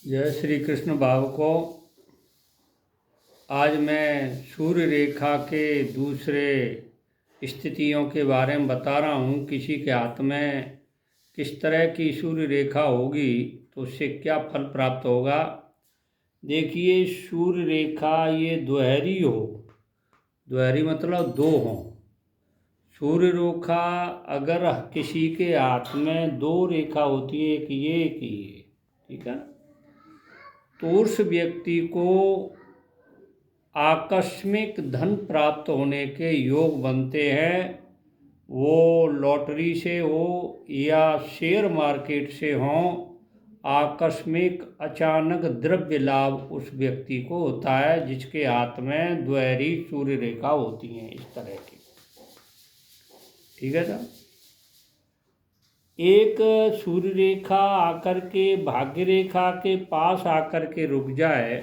जय श्री कृष्ण भाव को। आज मैं सूर्य रेखा के दूसरे स्थितियों के बारे में बता रहा हूँ। किसी के हाथ में किस तरह की सूर्य रेखा होगी तो उससे क्या फल प्राप्त होगा। देखिए, सूर्य रेखा ये द्विहरी हो, द्विहरी मतलब दो हों। सूर्य रेखा अगर किसी के हाथ में दो रेखा होती है, एक ये, ठीक है, तो उस व्यक्ति को आकस्मिक धन प्राप्त होने के योग बनते हैं। वो लॉटरी से हो या शेयर मार्केट से हो, आकस्मिक अचानक द्रव्य लाभ उस व्यक्ति को होता है जिसके हाथ में द्विहरी सूर्य रेखा होती हैं इस तरह की। ठीक है साहब। एक सूर्य रेखा आकर के भाग्य रेखा के पास आकर के रुक जाए,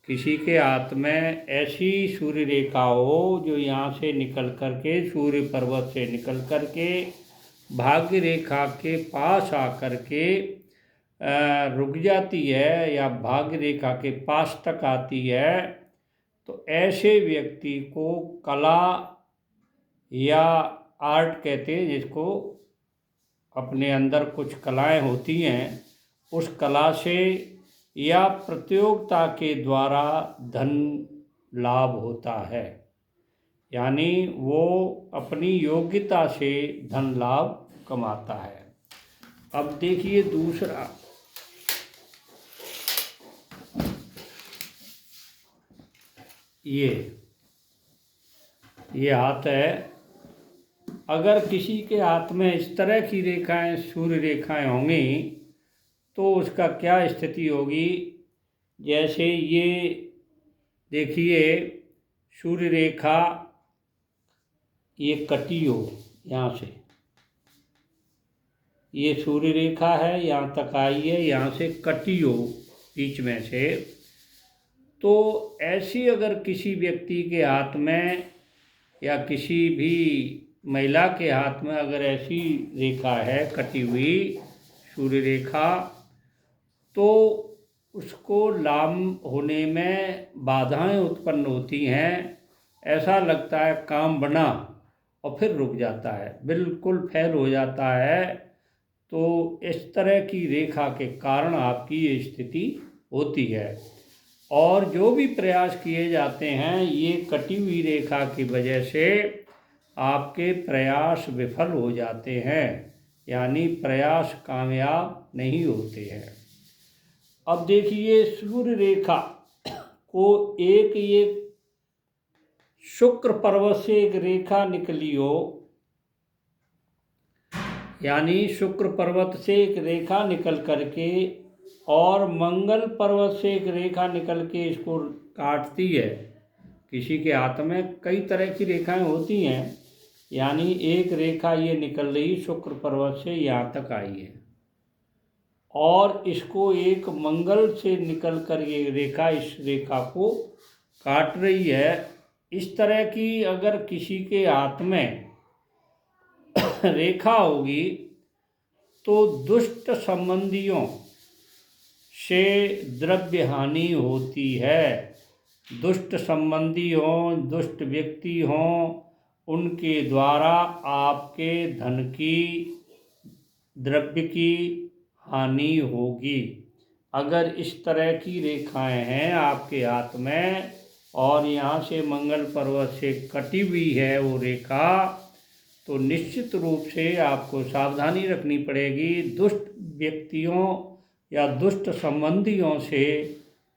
किसी के हाथ में ऐसी सूर्य रेखा हो जो यहाँ से निकल कर के सूर्य पर्वत से निकल कर के भाग्य रेखा के पास आकर के रुक जाती है या भाग्य रेखा के पास तक आती है, तो ऐसे व्यक्ति को कला या आर्ट कहते हैं, जिसको अपने अंदर कुछ कलाएं होती हैं, उस कला से या प्रतियोगिता के द्वारा धन लाभ होता है। यानी वो अपनी योग्यता से धन लाभ कमाता है। अब देखिए दूसरा, ये हाथ है। अगर किसी के हाथ में इस तरह की रेखाएं सूर्य रेखाएं होंगी तो उसका क्या स्थिति होगी। जैसे ये देखिए, सूर्य रेखा ये कटी हो, यहाँ से ये सूर्य रेखा है, यहाँ तक आई है, यहाँ से कटी हो बीच में से, तो ऐसी अगर किसी व्यक्ति के हाथ में या किसी भी महिला के हाथ में अगर ऐसी रेखा है कटी हुई सूर्य रेखा, तो उसको लाभ होने में बाधाएं उत्पन्न होती हैं। ऐसा लगता है काम बना और फिर रुक जाता है, बिल्कुल फेल हो जाता है। तो इस तरह की रेखा के कारण आपकी ये स्थिति होती है। और जो भी प्रयास किए जाते हैं, ये कटी हुई रेखा की वजह से आपके प्रयास विफल हो जाते हैं, यानी प्रयास कामयाब नहीं होते हैं। अब देखिए, सूर्य रेखा को एक ये शुक्र पर्वत से एक रेखा निकली हो, यानी शुक्र पर्वत से एक रेखा निकल करके और मंगल पर्वत से एक रेखा निकल के इसको काटती है। किसी के हाथ में कई तरह की रेखाएं होती हैं, यानी एक रेखा ये निकल रही शुक्र पर्वत से यहाँ तक आई है और इसको एक मंगल से निकल कर ये रेखा इस रेखा को काट रही है। इस तरह की अगर किसी के हाथ में रेखा होगी तो दुष्ट संबंधियों से द्रव्य हानि होती है। दुष्ट संबंधी हों, दुष्ट व्यक्ति हों, उनके द्वारा आपके धन की, द्रव्य की हानि होगी। अगर इस तरह की रेखाएं हैं आपके हाथ में और यहाँ से मंगल पर्वत से कटी हुई है वो रेखा, तो निश्चित रूप से आपको सावधानी रखनी पड़ेगी। दुष्ट व्यक्तियों या दुष्ट संबंधियों से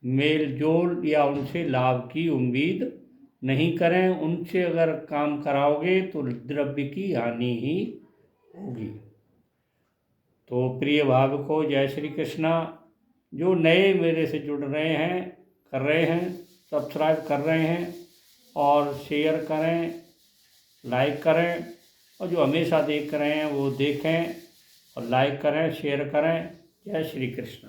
मेल जोल या उनसे लाभ की उम्मीद नहीं करें। उनसे अगर काम कराओगे तो द्रव्य की हानि ही होगी। तो प्रिय भावकों, जय श्री कृष्णा। जो नए मेरे से जुड़ रहे हैं, कर रहे हैं, सब्सक्राइब कर रहे हैं और शेयर करें, लाइक करें, और जो हमेशा देख रहे हैं वो देखें और लाइक करें, शेयर करें। जय श्री कृष्ण।